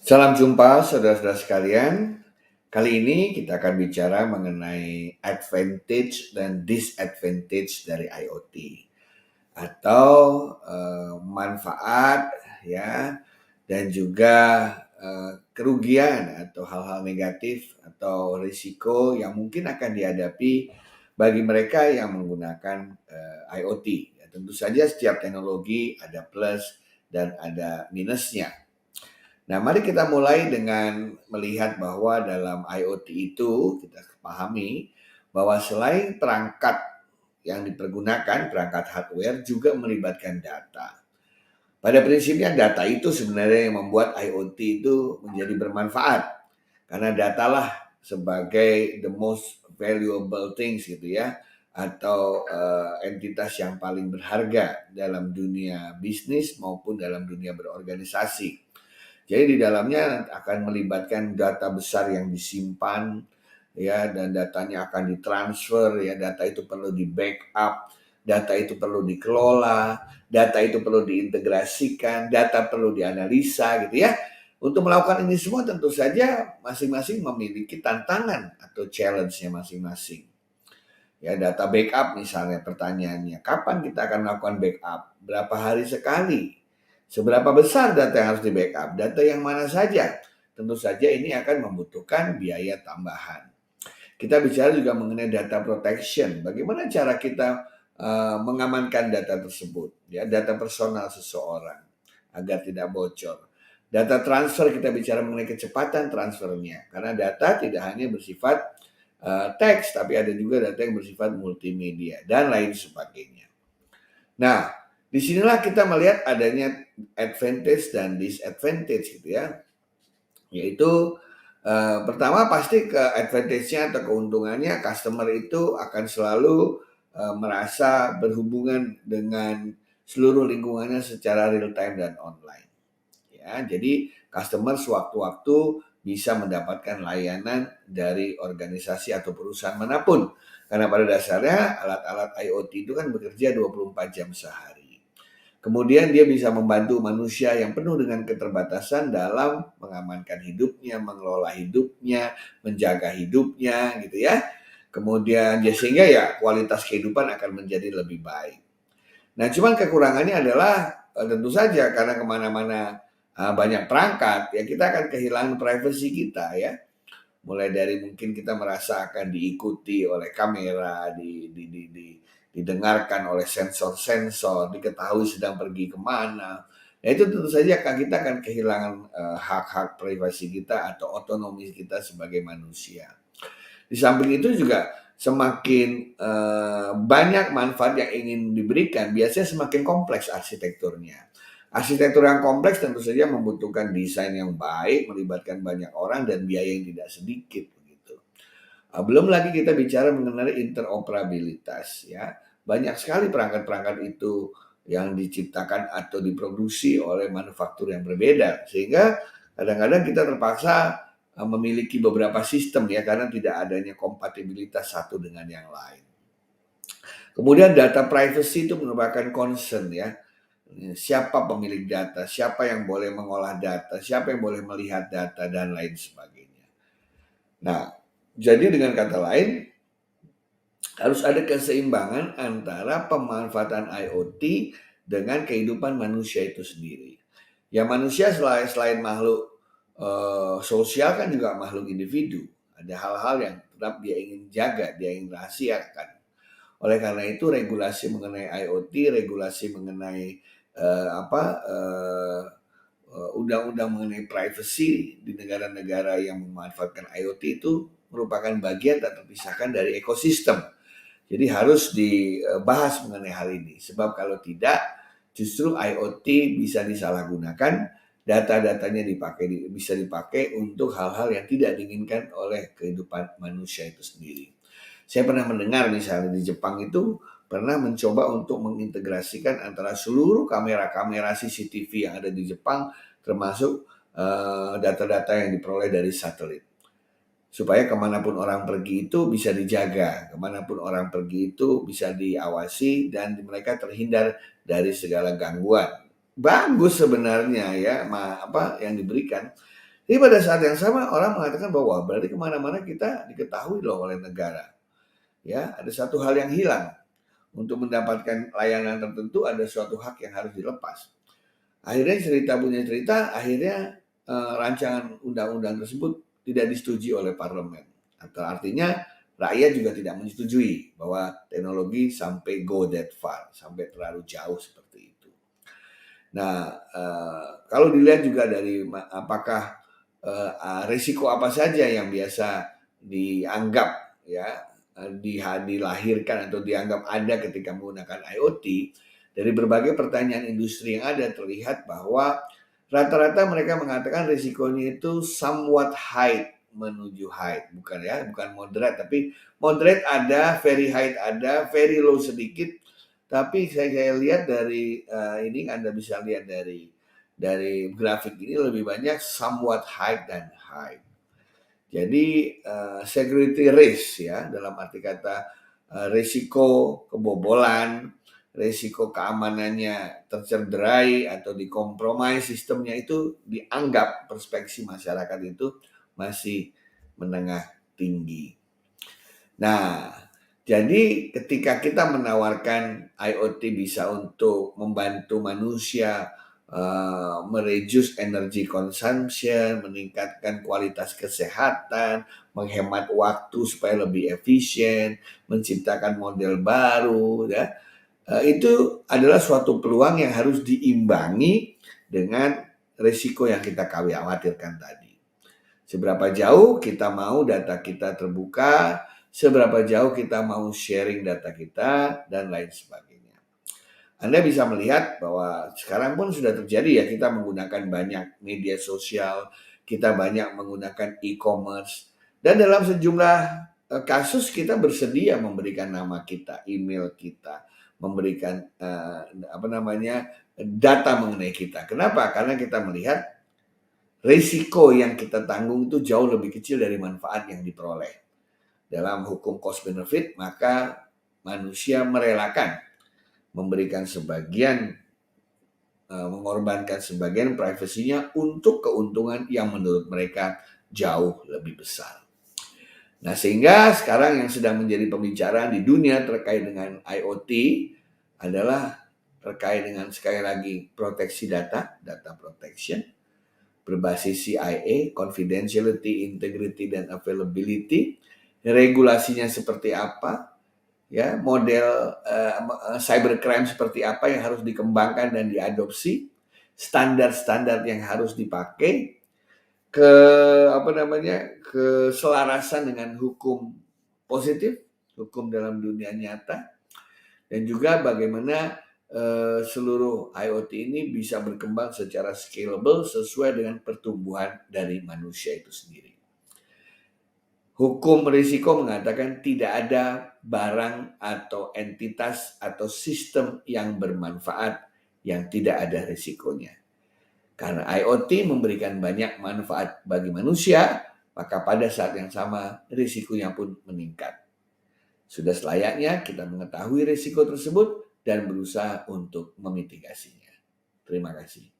Salam jumpa saudara-saudara sekalian. Kali ini kita akan bicara mengenai advantage dan disadvantage dari IoT atau manfaat ya dan juga kerugian atau hal-hal negatif atau risiko yang mungkin akan dihadapi bagi mereka yang menggunakan IoT. Ya, tentu saja setiap teknologi ada plus dan ada minusnya. Nah, mari kita mulai dengan melihat bahwa dalam IoT itu kita pahami bahwa selain perangkat yang dipergunakan, perangkat hardware juga melibatkan data. Pada prinsipnya data itu sebenarnya yang membuat IoT itu menjadi bermanfaat. Karena datalah sebagai the most valuable things gitu ya, atau entitas yang paling berharga dalam dunia bisnis maupun dalam dunia berorganisasi. Jadi di dalamnya akan melibatkan data besar yang disimpan ya, dan datanya akan ditransfer ya, data itu perlu di backup, data itu perlu dikelola, data itu perlu diintegrasikan, data perlu dianalisa gitu ya. Untuk melakukan ini semua tentu saja masing-masing memiliki tantangan atau challenge-nya masing-masing. Ya, data backup misalnya pertanyaannya, kapan kita akan melakukan backup? Berapa hari sekali? Seberapa besar data yang harus di backup? Data yang mana saja? Tentu saja ini akan membutuhkan biaya tambahan. Kita bicara juga mengenai data protection. Bagaimana cara kita mengamankan data tersebut, ya, data personal seseorang agar tidak bocor. Data transfer kita bicara mengenai kecepatan transfernya, karena data tidak hanya bersifat teks, tapi ada juga data yang bersifat multimedia dan lain sebagainya. Nah, disinilah kita melihat adanya advantage dan disadvantage gitu ya. Yaitu pertama pasti ke advantage-nya atau keuntungannya customer itu akan selalu merasa berhubungan dengan seluruh lingkungannya secara real time dan online. Ya, jadi customer sewaktu-waktu bisa mendapatkan layanan dari organisasi atau perusahaan manapun. Karena pada dasarnya alat-alat IoT itu kan bekerja 24 jam sehari. Kemudian dia bisa membantu manusia yang penuh dengan keterbatasan dalam mengamankan hidupnya, mengelola hidupnya, menjaga hidupnya gitu ya. Kemudian ya sehingga ya kualitas kehidupan akan menjadi lebih baik. Nah, cuman kekurangannya adalah tentu saja karena kemana-mana banyak perangkat, ya kita akan kehilangan privasi kita ya. Mulai dari mungkin kita merasa akan diikuti oleh kamera, didengarkan oleh sensor-sensor, diketahui sedang pergi kemana. Nah itu tentu saja kita akan kehilangan hak-hak privasi kita atau otonomi kita sebagai manusia. Di samping itu juga semakin banyak manfaat yang ingin diberikan, biasanya semakin kompleks arsitekturnya. Arsitektur yang kompleks tentu saja membutuhkan desain yang baik, melibatkan banyak orang dan biaya yang tidak sedikit begitu. Belum lagi kita bicara mengenai interoperabilitas ya. Banyak sekali perangkat-perangkat itu yang diciptakan atau diproduksi oleh manufaktur yang berbeda sehingga kadang-kadang kita terpaksa memiliki beberapa sistem ya karena tidak adanya kompatibilitas satu dengan yang lain. Kemudian data privacy itu merupakan concern ya. Siapa pemilik data, siapa yang boleh mengolah data, siapa yang boleh melihat data dan lain sebagainya. Nah, jadi dengan kata lain harus ada keseimbangan antara pemanfaatan IoT dengan kehidupan manusia itu sendiri. Ya manusia selain makhluk sosial kan juga makhluk individu. Ada hal-hal yang tetap dia ingin jaga, dia ingin rahasiakan. Oleh karena itu regulasi mengenai IoT, regulasi mengenai undang-undang mengenai privacy di negara-negara yang memanfaatkan IoT itu merupakan bagian tak terpisahkan dari ekosistem. Jadi harus dibahas mengenai hal ini. Sebab kalau tidak, justru IoT bisa disalahgunakan, data-datanya bisa dipakai untuk hal-hal yang tidak diinginkan oleh kehidupan manusia itu sendiri. Saya pernah mendengar misalnya di Jepang itu pernah mencoba untuk mengintegrasikan antara seluruh kamera-kamera CCTV yang ada di Jepang termasuk data-data yang diperoleh dari satelit. Supaya kemanapun orang pergi itu bisa dijaga, kemanapun orang pergi itu bisa diawasi dan mereka terhindar dari segala gangguan. Bagus sebenarnya ya, yang diberikan. Jadi pada saat yang sama orang mengatakan bahwa berarti kemana-mana kita diketahui loh oleh negara. Ya, ada satu hal yang hilang. Untuk mendapatkan layanan tertentu ada suatu hak yang harus dilepas. Akhirnya cerita punya cerita, akhirnya rancangan undang-undang tersebut tidak disetujui oleh parlemen. Atau artinya rakyat juga tidak menyetujui bahwa teknologi sampai go that far, sampai terlalu jauh seperti itu. Nah, kalau dilihat juga dari apakah risiko apa saja yang biasa dianggap ya dilahirkan atau dianggap ada ketika menggunakan IoT, dari berbagai pertanyaan industri yang ada terlihat bahwa rata-rata mereka mengatakan risikonya itu somewhat high menuju high, bukan moderate, tapi moderate ada, very high ada, very low sedikit. Tapi saya lihat dari ini Anda bisa lihat dari grafik ini lebih banyak somewhat high dan high. Jadi security risk ya, dalam arti kata risiko kebobolan, risiko keamanannya tercederai atau dikompromi sistemnya itu dianggap perspektif masyarakat itu masih menengah tinggi. Nah, jadi ketika kita menawarkan IoT bisa untuk membantu manusia mereduce energy consumption, meningkatkan kualitas kesehatan, menghemat waktu supaya lebih efisien, menciptakan model baru, ya, itu adalah suatu peluang yang harus diimbangi dengan risiko yang kita khawatirkan tadi. Seberapa jauh kita mau data kita terbuka, seberapa jauh kita mau sharing data kita, dan lain sebagainya. Anda bisa melihat bahwa sekarang pun sudah terjadi ya, kita menggunakan banyak media sosial, kita banyak menggunakan e-commerce, dan dalam sejumlah kasus kita bersedia memberikan nama kita, email kita, memberikan data mengenai kita. Kenapa? Karena kita melihat risiko yang kita tanggung itu jauh lebih kecil dari manfaat yang diperoleh. Dalam hukum cost benefit, maka manusia merelakan memberikan sebagian, mengorbankan sebagian privasinya untuk keuntungan yang menurut mereka jauh lebih besar. Nah, sehingga sekarang yang sedang menjadi pembicaraan di dunia terkait dengan IoT adalah terkait dengan sekali lagi proteksi data protection, berbasis CIA, confidentiality, integrity, dan availability, regulasinya seperti apa, ya, model cybercrime seperti apa yang harus dikembangkan dan diadopsi, standar-standar yang harus dipakai, keselarasan dengan hukum positif, hukum dalam dunia nyata, dan juga bagaimana seluruh IoT ini bisa berkembang secara scalable sesuai dengan pertumbuhan dari manusia itu sendiri. Hukum risiko mengatakan tidak ada barang atau entitas atau sistem yang bermanfaat yang tidak ada risikonya. Karena IoT memberikan banyak manfaat bagi manusia, maka pada saat yang sama risikonya pun meningkat. Sudah selayaknya kita mengetahui risiko tersebut dan berusaha untuk memitigasinya. Terima kasih.